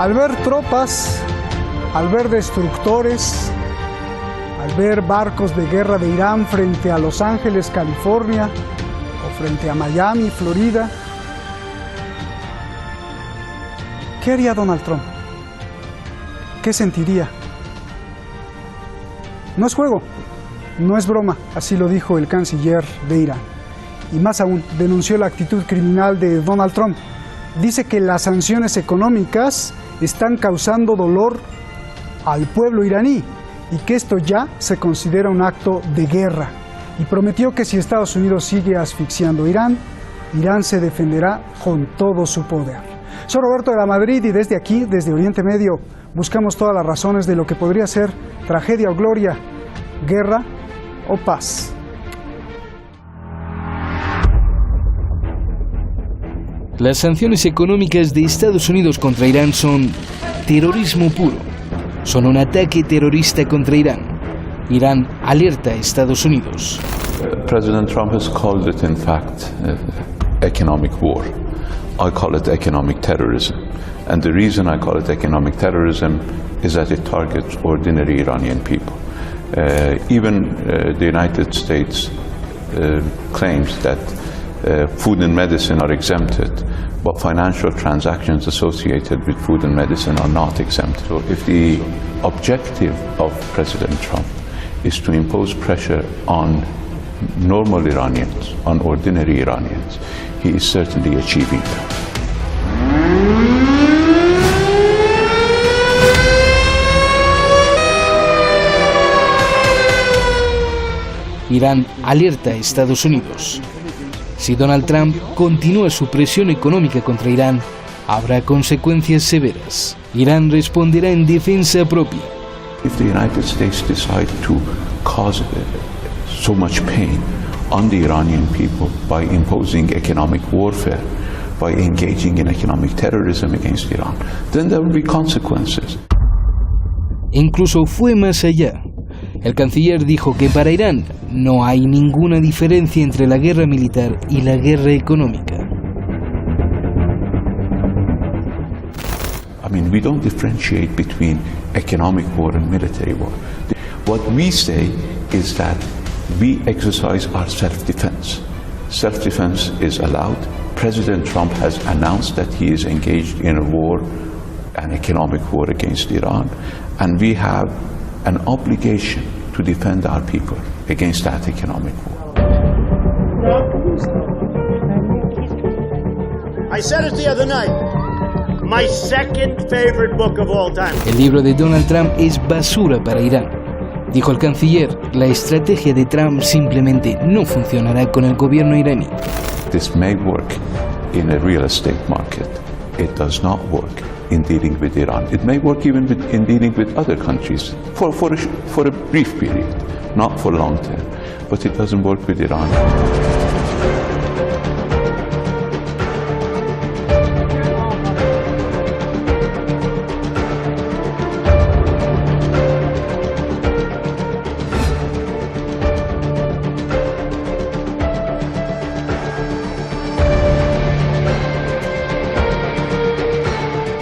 Al ver tropas, al ver destructores, al ver barcos de guerra de Irán frente a Los Ángeles, California, o frente a Miami, Florida, ¿qué haría Donald Trump? ¿Qué sentiría? No es juego, no es broma, así lo dijo el canciller de Irán. Y más aún, denunció la actitud criminal de Donald Trump. Dice que las sanciones económicas están causando dolor al pueblo iraní y que esto ya se considera un acto de guerra. Y prometió que si Estados Unidos sigue asfixiando a Irán, Irán se defenderá con todo su poder. Soy Roberto de la Madrid y desde aquí, desde Oriente Medio, buscamos todas las razones de lo que podría ser tragedia o gloria, guerra o paz. Las sanciones económicas de Estados Unidos contra Irán son terrorismo puro. Son un ataque terrorista contra Irán. Irán alerta a Estados Unidos. President Trump has called it, in fact, economic war. I call it economic terrorism. And the reason I call it economic terrorism is that it targets ordinary Iranian people. Even the United States claims that food and medicine are exempted, but financial transactions associated with food and medicine are not exempt. So if the objective of President Trump is to impose pressure on normal Iranians, on ordinary Iranians, he is certainly achieving that. Irán alerta a Estados Unidos. Si Donald Trump continúa su presión económica contra Irán, habrá consecuencias severas. Irán responderá en defensa propia. If the United States decide to cause so much pain on the Iranian people by imposing economic warfare, by engaging in economic terrorism against Iran, then there will be consequences. Incluso fue más allá. El canciller dijo que para Irán no hay ninguna diferencia entre la guerra militar y la guerra económica. I mean, we don't differentiate between economic war and military war. What we say is that we exercise our self-defense. Self-defense is allowed. President Trump has announced that he is engaged in a war, an economic war against Iran, and we have an obligation to defend our people against that economic war. I said it the other night. My second favorite book of all time. El libro de Donald Trump es basura para Irán. Dijo el canciller, la estrategia de Trump simplemente no funcionará con el gobierno iraní. This may work in a real estate market. It does not work in dealing with Iran. It may work even in dealing with other countries for a brief period, not for long term. But it doesn't work with Iran.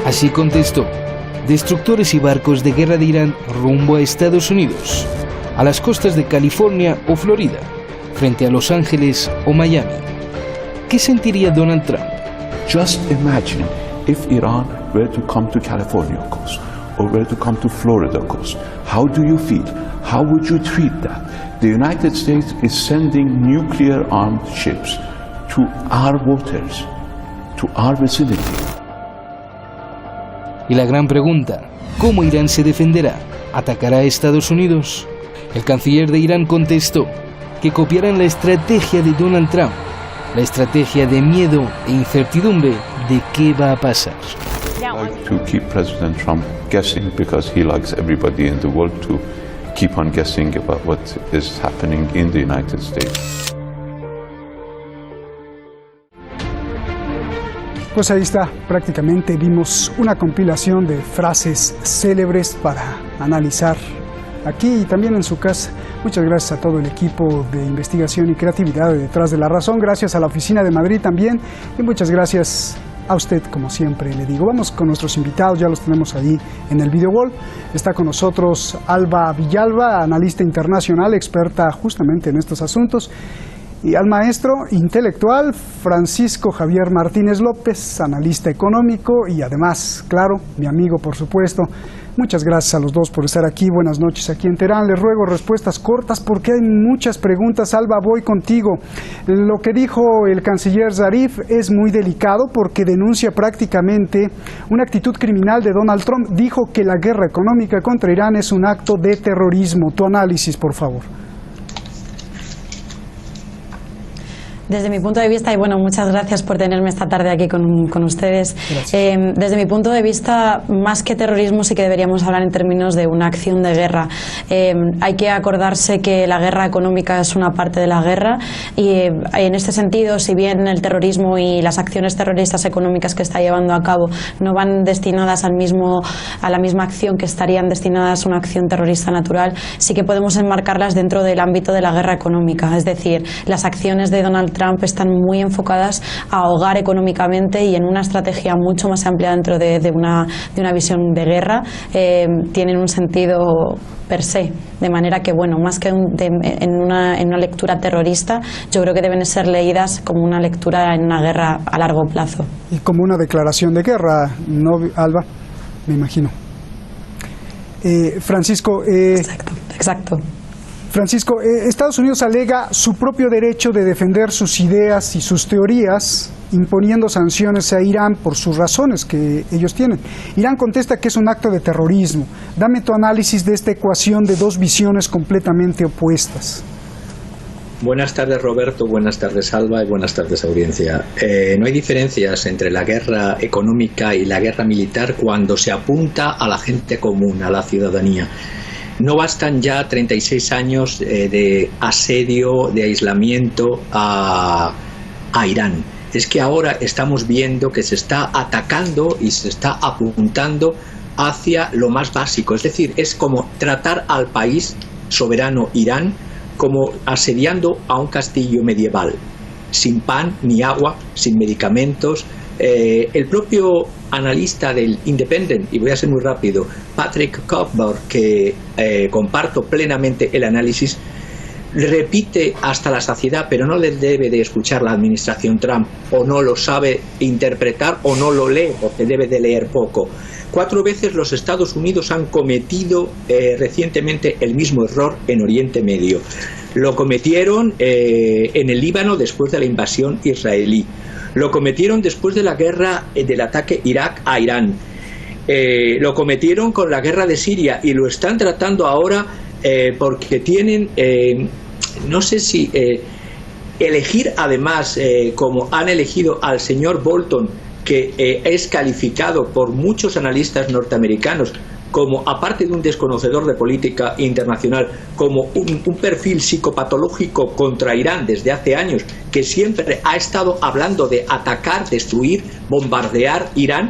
Así contestó, destructores y barcos de guerra de Irán rumbo a Estados Unidos, a las costas de California o Florida, frente a Los Ángeles o Miami. ¿Qué sentiría Donald Trump? Just imagine if Iran were to come to California coast or were to come to Florida coast. How do you feel? How would you treat that? The United States is sending nuclear-armed ships to our waters, to our vicinity. Y la gran pregunta, ¿cómo Irán se defenderá? ¿Atacará a Estados Unidos? El canciller de Irán contestó que copiarán la estrategia de Donald Trump, la estrategia de miedo e incertidumbre de qué va a pasar. I like to keep President Trump guessing because he likes everybody in the world to keep on guessing about what is happening in the United States. Pues ahí está, prácticamente vimos una compilación de frases célebres para analizar aquí y también en su casa. Muchas gracias a todo el equipo de investigación y creatividad de Detrás de la Razón, gracias a la oficina de Madrid también y muchas gracias a usted, como siempre le digo. Vamos con nuestros invitados, ya los tenemos ahí en el video wall. Está con nosotros Alba Villalba, analista internacional, experta justamente en estos asuntos. Y al maestro intelectual Francisco Javier Martínez López, analista económico y además, claro, mi amigo por supuesto. Muchas gracias a los dos por estar aquí. Buenas noches aquí en Teherán. Les ruego respuestas cortas porque hay muchas preguntas. Alba, voy contigo. Lo que dijo el canciller Zarif es muy delicado porque denuncia prácticamente una actitud criminal de Donald Trump. Dijo que la guerra económica contra Irán es un acto de terrorismo. Tu análisis, por favor. Desde mi punto de vista, y bueno, muchas gracias por tenerme esta tarde aquí con ustedes. Desde mi punto de vista, más que terrorismo, sí que deberíamos hablar en términos de una acción de guerra. Hay que acordarse que la guerra económica es una parte de la guerra y en este sentido, si bien el terrorismo y las acciones terroristas económicas que está llevando a cabo no van destinadas a la misma acción que estarían destinadas a una acción terrorista natural, sí que podemos enmarcarlas dentro del ámbito de la guerra económica. Es decir, las acciones de Donald Trump están muy enfocadas a ahogar económicamente y en una estrategia mucho más amplia dentro de una visión de guerra, tienen un sentido per se, de manera que, bueno, más que en una lectura terrorista, yo creo que deben ser leídas como una lectura en una guerra a largo plazo. Y como una declaración de guerra, ¿no, Alba? Me imagino. Francisco. Exacto. Francisco, Estados Unidos alega su propio derecho de defender sus ideas y sus teorías, imponiendo sanciones a Irán por sus razones que ellos tienen. Irán contesta que es un acto de terrorismo. Dame tu análisis de esta ecuación de dos visiones completamente opuestas. Buenas tardes, Roberto, buenas tardes, Alba, y buenas tardes, audiencia. No hay diferencias entre la guerra económica y la guerra militar cuando se apunta a la gente común, a la ciudadanía. No bastan ya 36 años de asedio, de aislamiento a Irán. Es que ahora estamos viendo que se está atacando y se está apuntando hacia lo más básico. Es decir, es como tratar al país soberano Irán como asediando a un castillo medieval, sin pan ni agua, sin medicamentos. El propio analista del Independent, y voy a ser muy rápido, Patrick Cockburn, que comparto plenamente el análisis, repite hasta la saciedad, pero no le debe de escuchar la administración Trump, o no lo sabe interpretar, o no lo lee, porque debe de leer poco. 4 veces los Estados Unidos han cometido recientemente el mismo error en Oriente Medio. Lo cometieron en el Líbano después de la invasión israelí. Lo cometieron después de la guerra del ataque Irak a Irán. Lo cometieron con la guerra de Siria y lo están tratando ahora porque tienen, no sé si elegir además, como han elegido al señor Bolton, que es calificado por muchos analistas norteamericanos como, aparte de un desconocedor de política internacional, como un perfil psicopatológico contra Irán desde hace años, que siempre ha estado hablando de atacar, destruir, bombardear Irán.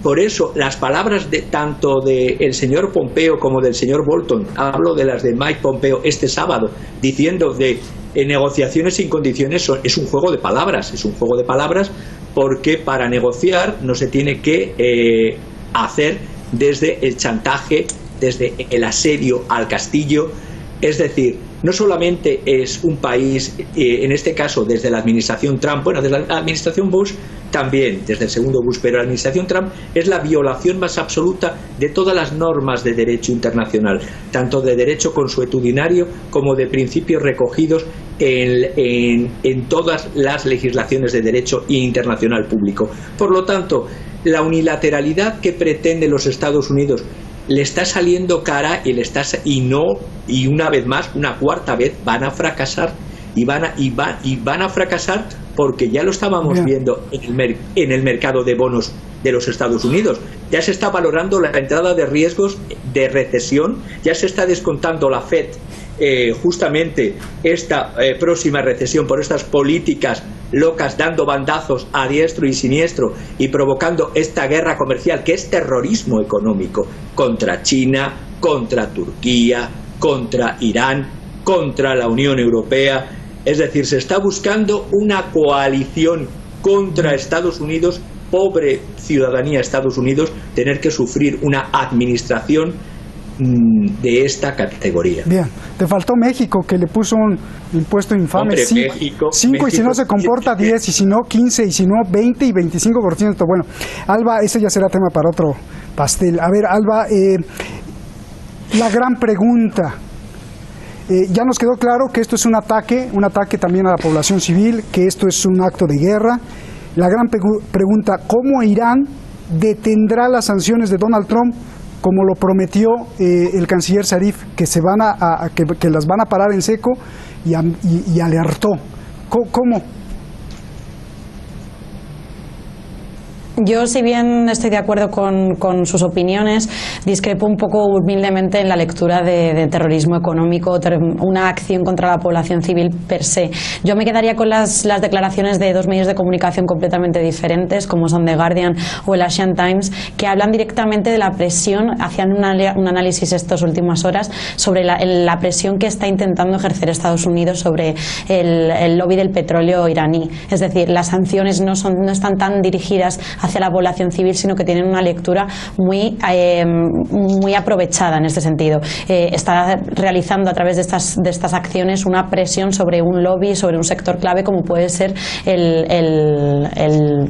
Por eso las palabras tanto del señor Pompeo como del señor Bolton, hablo de las de Mike Pompeo este sábado, diciendo de negociaciones sin condiciones, es un juego de palabras, porque para negociar no se tiene que hacer desde el chantaje, desde el asedio al castillo. Es decir, no solamente es un país, en este caso desde la administración Trump, bueno, desde la administración Bush también, desde el segundo Bush, pero la administración Trump es la violación más absoluta de todas las normas de derecho internacional, tanto de derecho consuetudinario como de principios recogidos en todas las legislaciones de derecho internacional público. Por lo tanto, la unilateralidad que pretende los Estados Unidos le está saliendo cara y una vez más, una cuarta vez, van a fracasar y van a fracasar porque ya lo estábamos viendo en el mercado de bonos de los Estados Unidos. Ya se está valorando la entrada de riesgos de recesión, ya se está descontando la Fed justamente esta próxima recesión por estas políticas locas, dando bandazos a diestro y siniestro y provocando esta guerra comercial que es terrorismo económico contra China, contra Turquía, contra Irán, contra la Unión Europea. Es decir, se está buscando una coalición contra Estados Unidos pobre ciudadanía de Estados Unidos tener que sufrir una administración de esta categoría. Bien, te faltó México, que le puso un impuesto infame. Hombre, 5 y si no se comporta 10, y si no 15, y si no 20 y 25%. Bueno, Alba, ese ya será tema para otro pastel. A ver, Alba, la gran pregunta. Ya nos quedó claro que esto es un ataque también a la población civil, que esto es un acto de guerra. La gran pregunta, ¿cómo Irán detendrá las sanciones de Donald Trump, como lo prometió el canciller Zarif, que que las van a parar en seco, y alertó? ¿Cómo? Yo, si bien estoy de acuerdo con sus opiniones, discrepo un poco humildemente en la lectura de terrorismo económico, una acción contra la población civil per se. Yo me quedaría con las declaraciones de dos medios de comunicación completamente diferentes, como son The Guardian o el Asian Times, que hablan directamente de la presión, hacían un análisis estas últimas horas sobre la presión que está intentando ejercer Estados Unidos sobre el lobby del petróleo iraní. Es decir, las sanciones no están tan dirigidas hacia la población civil, sino que tienen una lectura muy aprovechada en este sentido. Está realizando a través de estas acciones una presión sobre un lobby, sobre un sector clave como puede ser el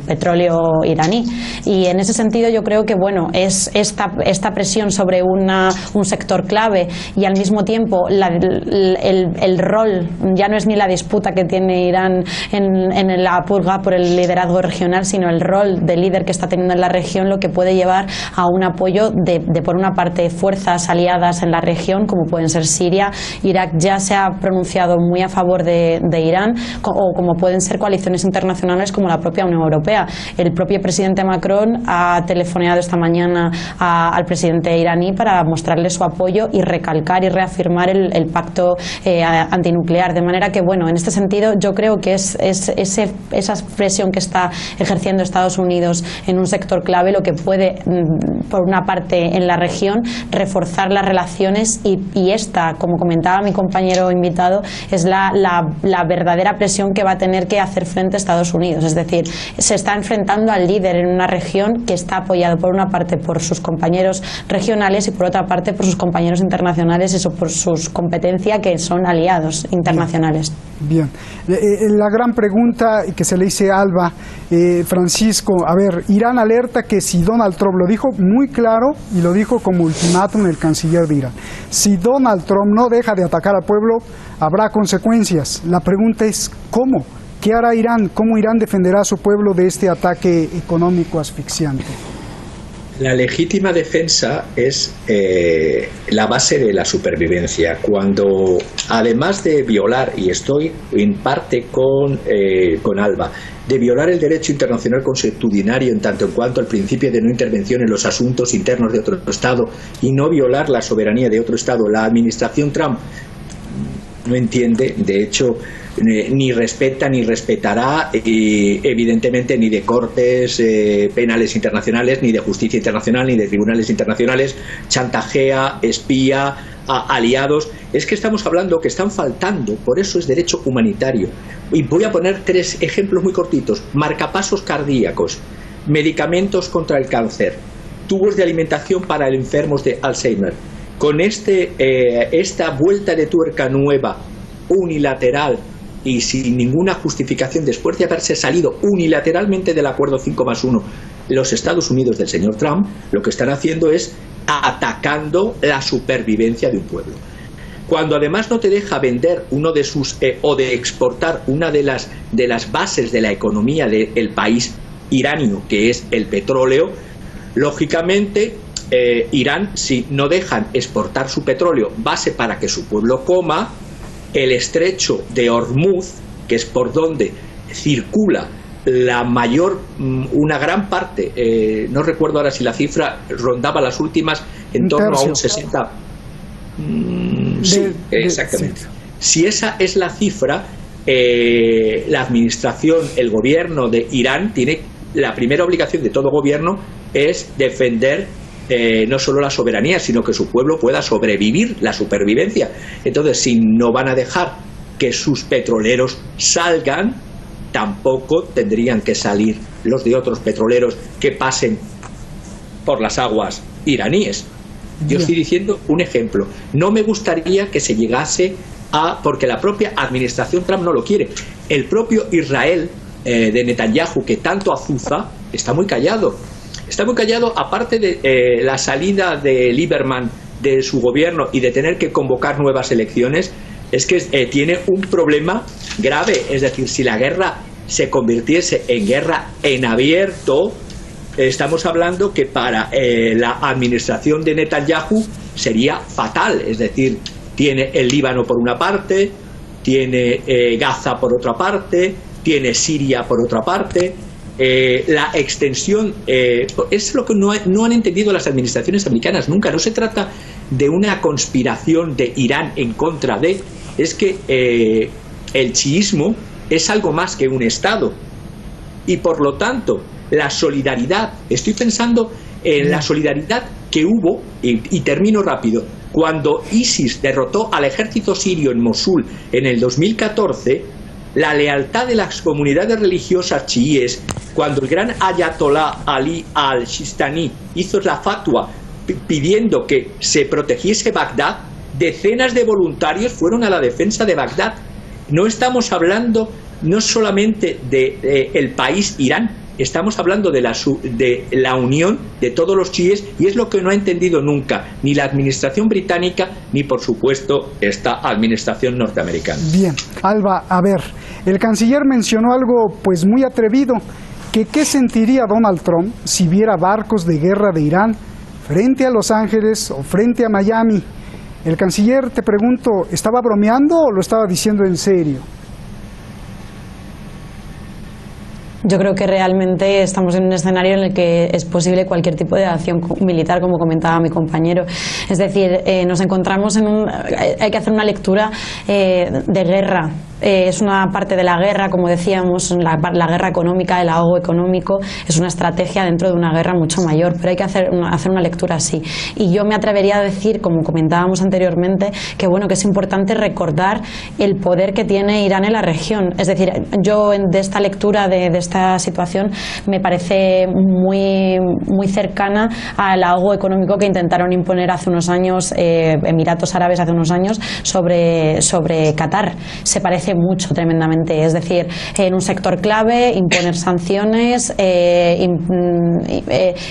petróleo iraní. Y en ese sentido yo creo que bueno, es esta presión sobre un sector clave, y al mismo tiempo el rol, ya no es ni la disputa que tiene Irán en la purga por el liderazgo regional, sino el rol de líder que está teniendo en la región, lo que puede llevar a un apoyo de por una parte, fuerzas aliadas en la región, como pueden ser Siria. Irak ya se ha pronunciado muy a favor de Irán, o como pueden ser coaliciones internacionales como la propia Unión Europea. El propio presidente Macron ha telefoneado esta mañana al presidente iraní para mostrarle su apoyo y recalcar y reafirmar el pacto antinuclear. De manera que, bueno, en este sentido yo creo que es esa presión que está ejerciendo Estados Unidos en un sector clave lo que puede, por una parte en la región, reforzar las relaciones, y esta, como comentaba mi compañero invitado, es la verdadera presión que va a tener que hacer frente a Estados Unidos. Es decir, se está enfrentando al líder en una región que está apoyado por una parte por sus compañeros regionales y por otra parte por sus compañeros internacionales y por sus competencias, que son aliados internacionales. Bien. La gran pregunta que se le hice a Alba, Francisco, a ver, Irán alerta que si Donald Trump, lo dijo muy claro y lo dijo como ultimátum el canciller de Irán, si Donald Trump no deja de atacar al pueblo, habrá consecuencias. La pregunta es ¿cómo? ¿Qué hará Irán? ¿Cómo Irán defenderá a su pueblo de este ataque económico asfixiante? La legítima defensa es la base de la supervivencia. Cuando, además de violar, y estoy en parte con Alba, de violar el derecho internacional consuetudinario en tanto en cuanto al principio de no intervención en los asuntos internos de otro Estado y no violar la soberanía de otro Estado, la administración Trump no entiende, de hecho, ni respeta ni respetará evidentemente ni de cortes penales internacionales, ni de justicia internacional, ni de tribunales internacionales, chantajea, espía a aliados. Es que estamos hablando que están faltando, por eso es derecho humanitario. Y voy a poner 3 ejemplos muy cortitos: marcapasos cardíacos, medicamentos contra el cáncer, tubos de alimentación para enfermos de Alzheimer. Con esta vuelta de tuerca nueva, unilateral y sin ninguna justificación, después de haberse salido unilateralmente del acuerdo 5+1, los Estados Unidos del señor Trump, lo que están haciendo es atacando la supervivencia de un pueblo. Cuando además no te deja vender uno de sus o de exportar una de las bases de la economía del país iranio, que es el petróleo, lógicamente Irán, si no dejan exportar su petróleo, base para que su pueblo coma, el estrecho de Hormuz, que es por donde circula una gran parte, no recuerdo ahora si la cifra rondaba las últimas en torno a un 60. Sí, exactamente. Si esa es la cifra, la administración, el gobierno de Irán tiene la primera obligación de todo gobierno es defender no solo la soberanía, sino que su pueblo pueda sobrevivir, la supervivencia. Entonces, si no van a dejar que sus petroleros salgan, tampoco tendrían que salir los de otros petroleros que pasen por las aguas iraníes. Yo estoy diciendo un ejemplo. No me gustaría que se llegase porque la propia administración Trump no lo quiere. El propio Israel de Netanyahu, que tanto azuza, está muy callado. Está muy callado, aparte de la salida de Lieberman de su gobierno y de tener que convocar nuevas elecciones. Es que tiene un problema grave. Es decir, si la guerra se convirtiese en guerra en abierto, estamos hablando que para la administración de Netanyahu sería fatal. Es decir, tiene el Líbano por una parte, tiene Gaza por otra parte, tiene Siria por otra parte. La extensión es lo que no han entendido las administraciones americanas nunca. No se trata de una conspiración de Irán en contra de, es que el chiismo es algo más que un Estado, y por lo tanto la solidaridad, estoy pensando en la solidaridad que hubo, y termino rápido, cuando ISIS derrotó al ejército sirio en Mosul en el 2014. La lealtad de las comunidades religiosas chiíes, cuando el gran ayatolá Ali al-Sistani hizo la fatwa pidiendo que se protegiese Bagdad, decenas de voluntarios fueron a la defensa de Bagdad. No estamos hablando no solamente del país Irán, estamos hablando de la unión de todos los chiíes, y es lo que no ha entendido nunca ni la administración británica ni, por supuesto, esta administración norteamericana. Bien, Alba, a ver, el canciller mencionó algo pues muy atrevido, que qué sentiría Donald Trump si viera barcos de guerra de Irán frente a Los Ángeles o frente a Miami. El canciller, te pregunto, ¿estaba bromeando o lo estaba diciendo en serio? Yo creo que realmente estamos en un escenario en el que es posible cualquier tipo de acción militar, como comentaba mi compañero. Es decir, nos encontramos hay que hacer una lectura de guerra. Es una parte de la guerra, como decíamos, la guerra económica, el ahogo económico, es una estrategia dentro de una guerra mucho mayor, pero hay que hacer una lectura así. Y yo me atrevería a decir, como comentábamos anteriormente, que bueno, que es importante recordar el poder que tiene Irán en la región. Es decir, yo de esta lectura de esta situación me parece muy, muy cercana al ahogo económico que intentaron imponer hace unos años Emiratos Árabes hace unos años sobre Qatar. Se parece mucho, tremendamente. Es decir, en un sector clave, imponer sanciones,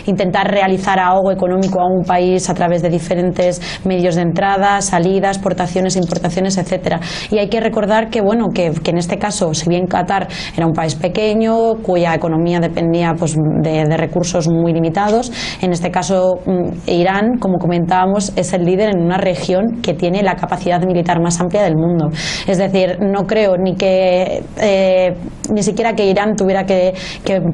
intentar realizar ahogo económico a un país a través de diferentes medios de entrada, salida, exportaciones, importaciones, etcétera. Y hay que recordar que bueno, que en este caso, si bien Qatar era un país pequeño, cuya economía dependía pues de recursos muy limitados, en este caso Irán, como comentábamos, es el líder en una región que tiene la capacidad militar más amplia del mundo. Es decir, no creo ni siquiera que Irán tuviera que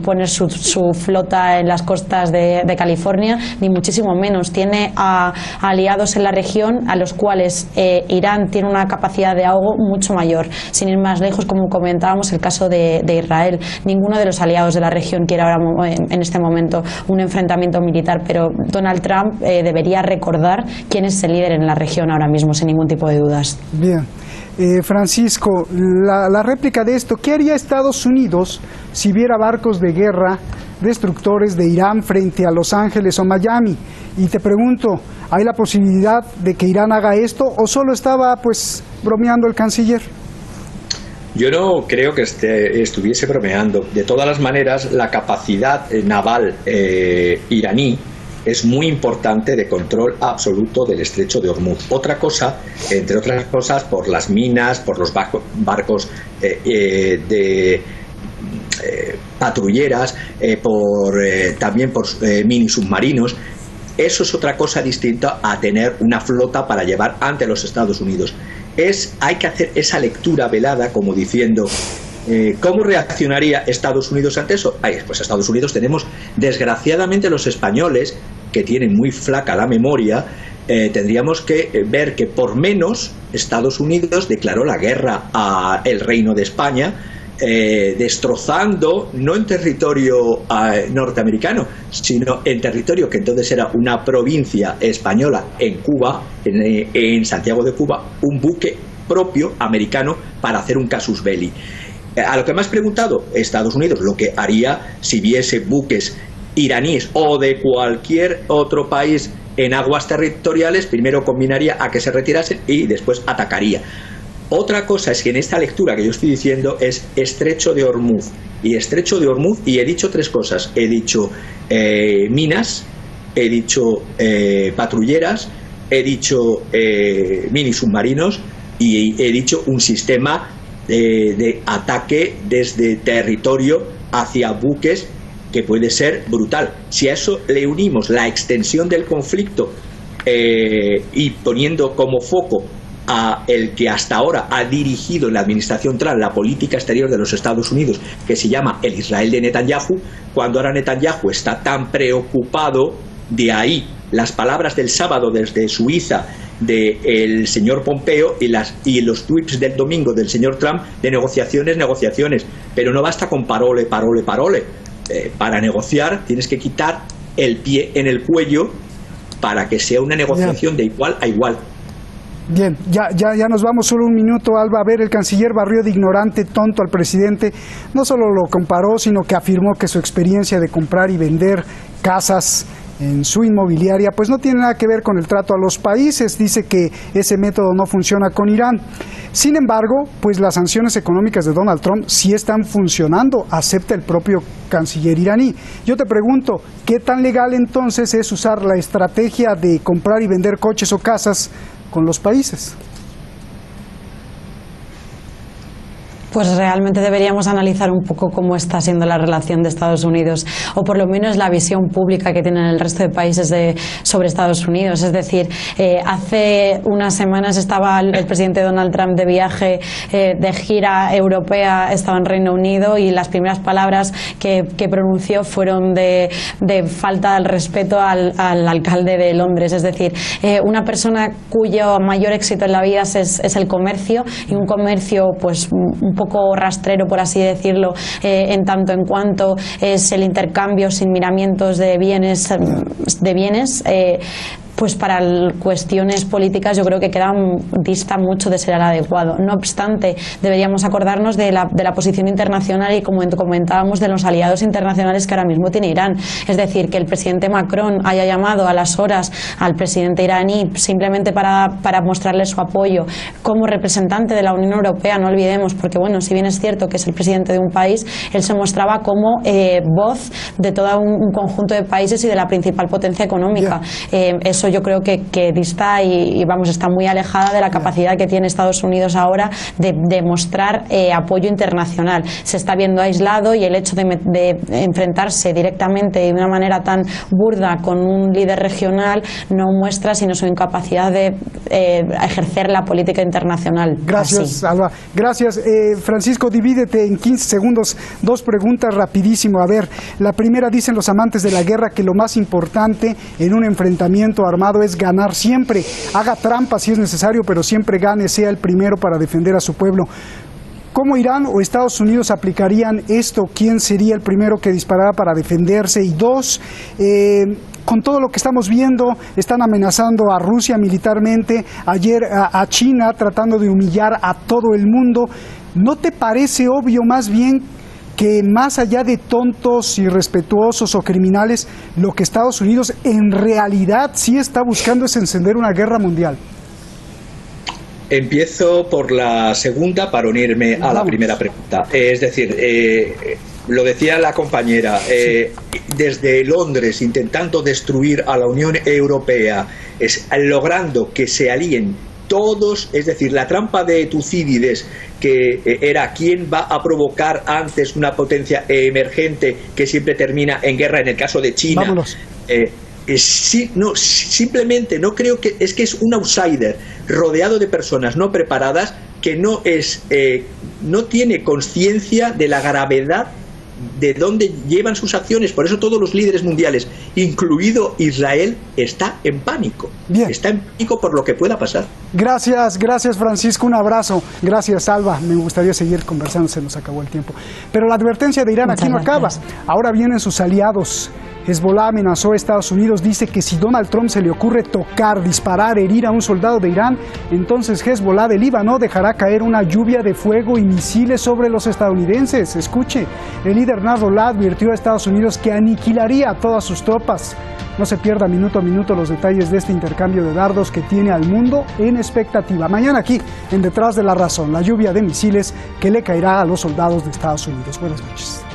poner su flota en las costas de California, ni muchísimo menos. Tiene a aliados en la región a los cuales Irán tiene una capacidad de ahogo mucho mayor. Sin ir más lejos, como comentábamos, el caso de Israel. Ninguno de los aliados de la región quiere ahora en este momento un enfrentamiento militar, pero Donald Trump debería recordar quién es el líder en la región ahora mismo, sin ningún tipo de dudas. Bien. Francisco, la réplica de esto, ¿qué haría Estados Unidos si viera barcos de guerra destructores de Irán frente a Los Ángeles o Miami? Y te pregunto, ¿hay la posibilidad de que Irán haga esto o solo estaba pues bromeando el canciller? Yo no creo que estuviese bromeando. De todas las maneras, la capacidad naval iraní es muy importante, de control absoluto del estrecho de Hormuz. Otra cosa, entre otras cosas, por las minas, por los barcos de patrulleras, también por mini submarinos. Eso es otra cosa distinta a tener una flota para llevar ante los Estados Unidos. Hay que hacer esa lectura velada, como diciendo, ¿cómo reaccionaría Estados Unidos ante eso? Pues Estados Unidos tenemos, desgraciadamente, los españoles, que tienen muy flaca la memoria, tendríamos que ver que por menos Estados Unidos declaró la guerra al Reino de España, destrozando, no en territorio norteamericano, sino en territorio que entonces era una provincia española en Cuba, en Santiago de Cuba, un buque propio americano para hacer un casus belli. A lo que me has preguntado, Estados Unidos lo que haría si viese buques iraníes o de cualquier otro país en aguas territoriales, primero combinaría a que se retirasen y después atacaría. Otra cosa es que en esta lectura que yo estoy diciendo es Estrecho de Hormuz. Y Estrecho de Hormuz, y he dicho tres cosas. He dicho minas, he dicho patrulleras, he dicho mini submarinos y he dicho un sistema de ataque desde territorio hacia buques que puede ser brutal. Si a eso le unimos la extensión del conflicto y poniendo como foco a el que hasta ahora ha dirigido en la administración Trump la política exterior de los Estados Unidos, que se llama el Israel de Netanyahu, cuando ahora Netanyahu está tan preocupado, de ahí las palabras del sábado desde Suiza del señor Pompeo y los tweets del domingo del señor Trump de negociaciones, pero no basta con parole. Para negociar tienes que quitar el pie en el cuello para que sea una negociación de igual a igual. Bien, ya nos vamos, solo un minuto, Alba. A ver, el canciller barrió de ignorante, tonto al presidente. No solo lo comparó, sino que afirmó que su experiencia de comprar y vender casas en su inmobiliaria pues no tiene nada que ver con el trato a los países. Dice que ese método no funciona con Irán. Sin embargo, pues las sanciones económicas de Donald Trump sí están funcionando, acepta el propio canciller iraní. Yo te pregunto, ¿qué tan legal entonces es usar la estrategia de comprar y vender coches o casas con los países? Pues realmente deberíamos analizar un poco cómo está siendo la relación de Estados Unidos, o por lo menos la visión pública que tienen el resto de países sobre Estados Unidos. Es decir, hace unas semanas estaba el presidente Donald Trump de viaje, de gira europea, estaba en Reino Unido, y las primeras palabras que pronunció fueron de falta al respeto al alcalde de Londres. Es decir, una persona cuyo mayor éxito en la vida es el comercio, y un comercio pues un poco rastrero, por así decirlo, en tanto en cuanto es el intercambio sin miramientos de bienes, pues para cuestiones políticas yo creo que dista mucho de ser el adecuado. No obstante, deberíamos acordarnos de la posición internacional y, como comentábamos, de los aliados internacionales que ahora mismo tiene Irán. Es decir, que el presidente Macron haya llamado a las horas al presidente iraní simplemente para mostrarle su apoyo como representante de la Unión Europea. No olvidemos, porque bueno, si bien es cierto que es el presidente de un país, él se mostraba como voz de todo un conjunto de países y de la principal potencia económica. Eso yo creo que dista y vamos, está muy alejada de la capacidad que tiene Estados Unidos ahora de mostrar apoyo internacional. Se está viendo aislado, y el hecho de enfrentarse directamente y de una manera tan burda con un líder regional no muestra sino su incapacidad de ejercer la política internacional. Gracias, Alba. Gracias. Francisco, divídete en 15 segundos. Dos preguntas rapidísimo. A ver, la primera: dicen los amantes de la guerra que lo más importante en un enfrentamiento armado es ganar siempre. Haga trampa si es necesario, pero siempre gane, sea el primero para defender a su pueblo. ¿Cómo Irán o Estados Unidos aplicarían esto? ¿Quién sería el primero que disparara para defenderse? Y dos, con todo lo que estamos viendo, están amenazando a Rusia militarmente, ayer a China, tratando de humillar a todo el mundo. ¿No te parece obvio más bien que más allá de tontos, irrespetuosos o criminales, lo que Estados Unidos en realidad sí está buscando es encender una guerra mundial? Empiezo por la segunda para unirme a la primera pregunta. Es decir, lo decía la compañera, desde Londres intentando destruir a la Unión Europea, logrando que se alíen todos, es decir, la trampa de Tucídides, que era quién va a provocar antes una potencia emergente que siempre termina en guerra, en el caso de China. Vámonos. Simplemente no creo que es un outsider rodeado de personas no preparadas, que no tiene conciencia de la gravedad de dónde llevan sus acciones. Por eso todos los líderes mundiales, incluido Israel, está en pánico. Bien. Está en pánico por lo que pueda pasar. Gracias Francisco, un abrazo. Gracias, Alba. Me gustaría seguir conversando, se nos acabó el tiempo. Pero la advertencia de Irán aquí no acaba. Ahora vienen sus aliados. Hezbollah amenazó a Estados Unidos, dice que si Donald Trump se le ocurre tocar, disparar, herir a un soldado de Irán, entonces Hezbollah de Líbano dejará caer una lluvia de fuego y misiles sobre los estadounidenses. Escuche, el líder Nasrallah advirtió a Estados Unidos que aniquilaría a todas sus tropas. No se pierda minuto a minuto los detalles de este intercambio de dardos que tiene al mundo en expectativa. Mañana aquí, en Detrás de la Razón, la lluvia de misiles que le caerá a los soldados de Estados Unidos. Buenas noches.